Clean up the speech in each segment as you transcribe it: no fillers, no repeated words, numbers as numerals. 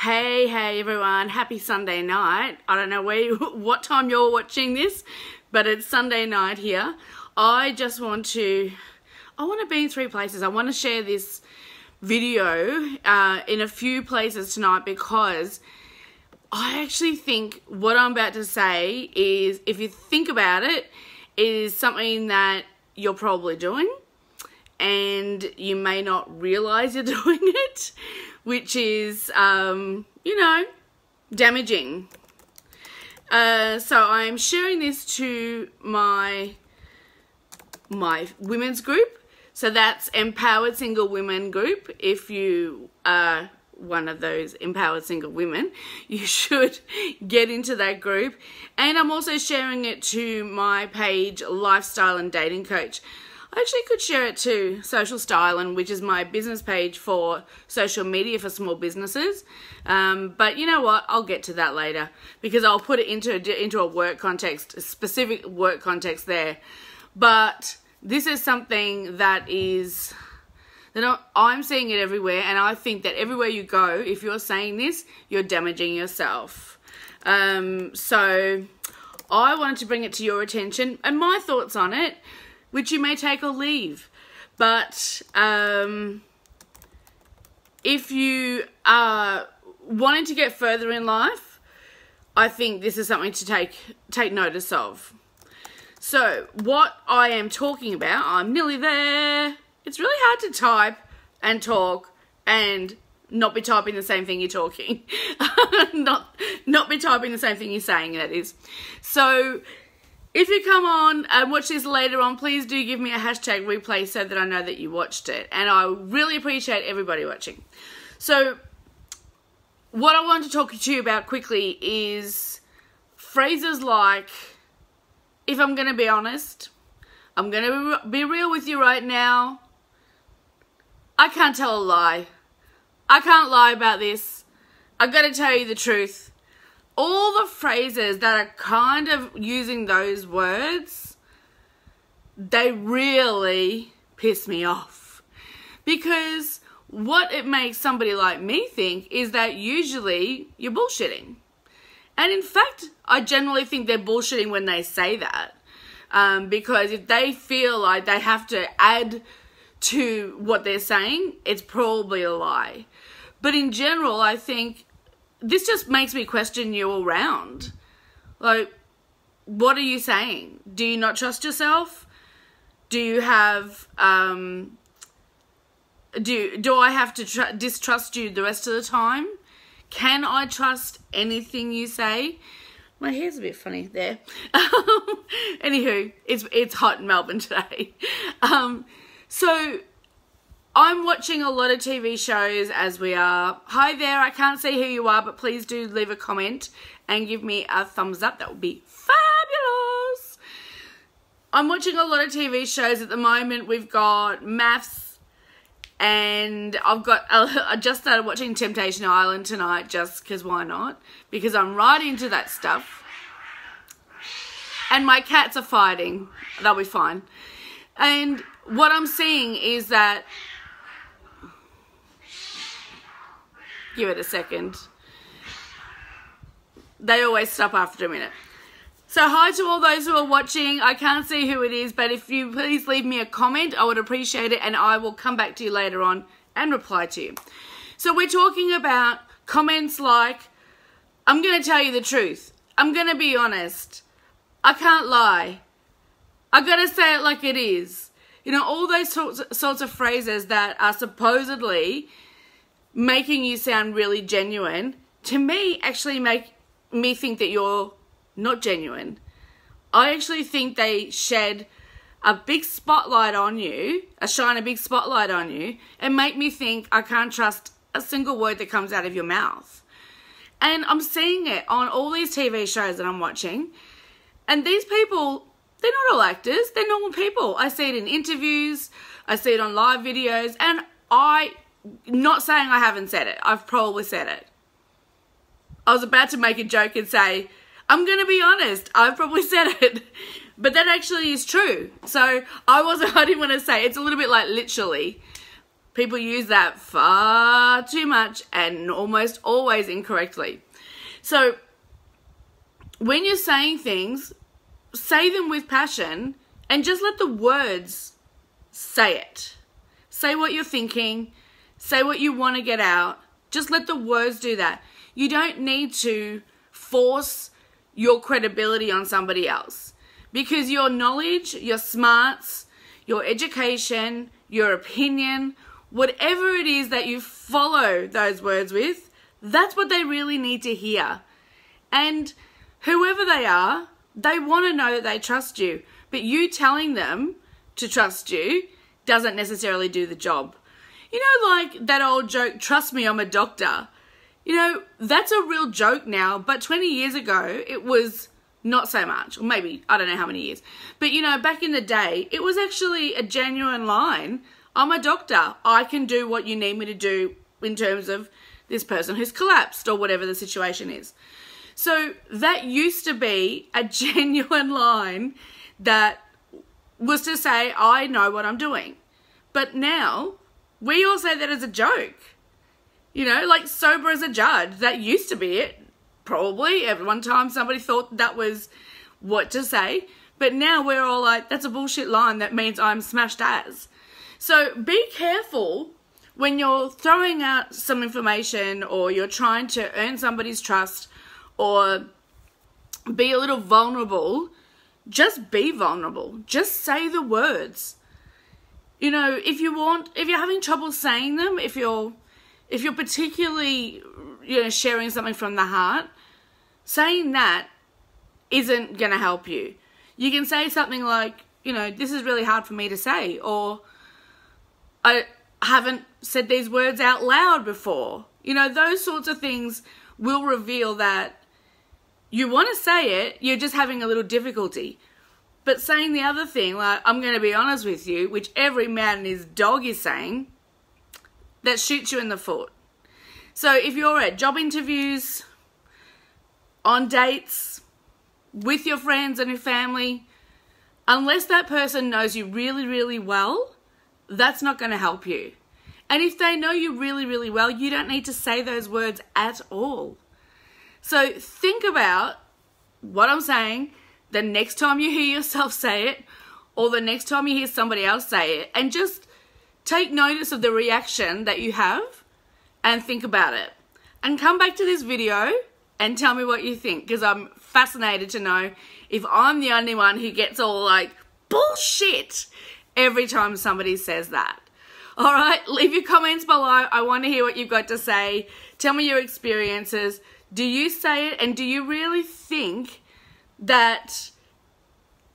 Hey everyone, happy Sunday night. I don't know what time you're watching this, but it's Sunday night here. I want to be in 3 places. I want to share this video in a few places tonight because I actually think what I'm about to say is, if you think about it, is something that you're probably doing and you may not realize you're doing it, which is, damaging. So I'm sharing this to my women's group. So that's Empowered Single Women group. If you are one of those empowered single women, you should get into that group. And I'm also sharing it to my page, Lifestyle and Dating Coach. I actually could share it to Social Styling, which is my business page for social media for small businesses. But you know what? I'll get to that later because I'll put it into a work context, a specific work context there. But this is something that I'm seeing it everywhere, and I think that everywhere you go, if you're saying this, you're damaging yourself. So I wanted to bring it to your attention and my thoughts on it, which you may take or leave. But if you are wanting to get further in life, I think this is something to take notice of. So what I am talking about, I'm nearly there. It's really hard to type and talk and not be typing the same thing you're talking. not be typing the same thing you're saying, that is. So if you come on and watch this later on, please do give me a hashtag replay so that I know that you watched it. And I really appreciate everybody watching. So what I want to talk to you about quickly is phrases like, if I'm going to be honest, I'm going to be real with you right now, I can't tell a lie. I can't lie about this. I've got to tell you the truth. All the phrases that are kind of using those words, they really piss me off. Because what it makes somebody like me think is that usually you're bullshitting. And in fact, I generally think they're bullshitting when they say that. Because if they feel like they have to add to what they're saying, it's probably a lie. But in general, I think this just makes me question you all round. Like, what are you saying? Do you not trust yourself? Do you have, do I have to distrust you the rest of the time? Can I trust anything you say? My hair's a bit funny there. Anywho, it's hot in Melbourne today. So I'm watching a lot of TV shows as we are. Hi there, I can't see who you are, but please do leave a comment and give me a thumbs up. That would be fabulous. I'm watching a lot of TV shows at the moment. We've got Maths, and I just started watching Temptation Island tonight just because why not? Because I'm right into that stuff. And my cats are fighting. They'll be fine. And what I'm seeing is that, give it a second. They always stop after a minute. So hi to all those who are watching. I can't see who it is, but if you please leave me a comment, I would appreciate it, and I will come back to you later on and reply to you. So we're talking about comments like, I'm going to tell you the truth. I'm going to be honest. I can't lie. I got to say it like it is. You know, all those sorts of phrases that are supposedly making you sound really genuine, to me, actually make me think that you're not genuine. I actually think they shed a big spotlight on you, shine a big spotlight on you, and make me think I can't trust a single word that comes out of your mouth. And I'm seeing it on all these TV shows that I'm watching, and these people, they're not all actors, they're normal people. I see it in interviews, I see it on live videos, and not saying I haven't said it, I've probably said it. I was about to make a joke and say, I'm going to be honest, I've probably said it. But that actually is true. So I didn't want to say, it's a little bit like literally. People use that far too much and almost always incorrectly. So when you're saying things, say them with passion and just let the words say it. Say what you're thinking. Say what you want to get out. Just let the words do that. You don't need to force your credibility on somebody else, because your knowledge, your smarts, your education, your opinion, whatever it is that you follow those words with, that's what they really need to hear. And whoever they are, they want to know that they trust you. But you telling them to trust you doesn't necessarily do the job. You know, like that old joke, trust me, I'm a doctor. You know, that's a real joke now, but 20 years ago, it was not so much. Or maybe, I don't know how many years. But, you know, back in the day, it was actually a genuine line. I'm a doctor. I can do what you need me to do in terms of this person who's collapsed or whatever the situation is. So that used to be a genuine line that was to say, I know what I'm doing. But now, we all say that as a joke. You know, like sober as a judge. That used to be it. Probably. At one time somebody thought that was what to say. But now we're all like, that's a bullshit line. That means I'm smashed as. So be careful when you're throwing out some information or you're trying to earn somebody's trust or be a little vulnerable. Just be vulnerable. Just say the words. You know, if you're having trouble saying them, if you're particularly, you know, sharing something from the heart, saying that isn't going to help you. You can say something like, you know, this is really hard for me to say, or I haven't said these words out loud before. You know, those sorts of things will reveal that you want to say it, you're just having a little difficulty. But saying the other thing, like, I'm going to be honest with you, which every man and his dog is saying, that shoots you in the foot. So if you're at job interviews, on dates, with your friends and your family, unless that person knows you really, really well, that's not going to help you. And if they know you really, really well, you don't need to say those words at all. So think about what I'm saying the next time you hear yourself say it, or the next time you hear somebody else say it, and just take notice of the reaction that you have and think about it. And come back to this video and tell me what you think, because I'm fascinated to know if I'm the only one who gets all like, bullshit, every time somebody says that. All right, leave your comments below. I want to hear what you've got to say. Tell me your experiences. Do you say it, and do you really think that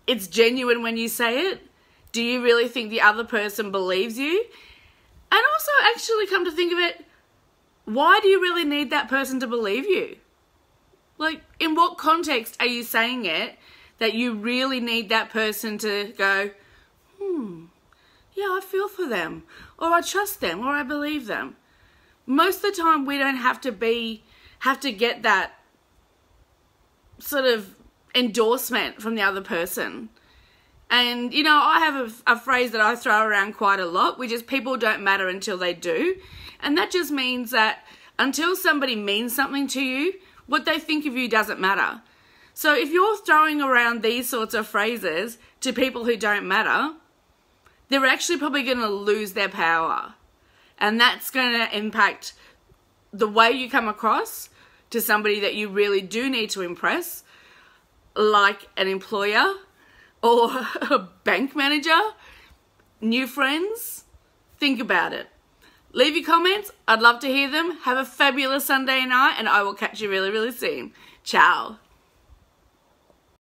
it's genuine when you say it? Do you really think the other person believes you? And also, actually come to think of it, why do you really need that person to believe you? Like, in what context are you saying it that you really need that person to go, yeah, I feel for them, or I trust them, or I believe them? Most of the time, we don't have to get that sort of endorsement from the other person. And, you know, I have a phrase that I throw around quite a lot, which is people don't matter until they do. And that just means that until somebody means something to you, what they think of you doesn't matter. So if you're throwing around these sorts of phrases to people who don't matter, they're actually probably going to lose their power. And that's going to impact the way you come across to somebody that you really do need to impress, like an employer or a bank manager, new friends. Think about it. Leave your comments. I'd love to hear them. Have a fabulous Sunday night, and I will catch you really, really soon. Ciao.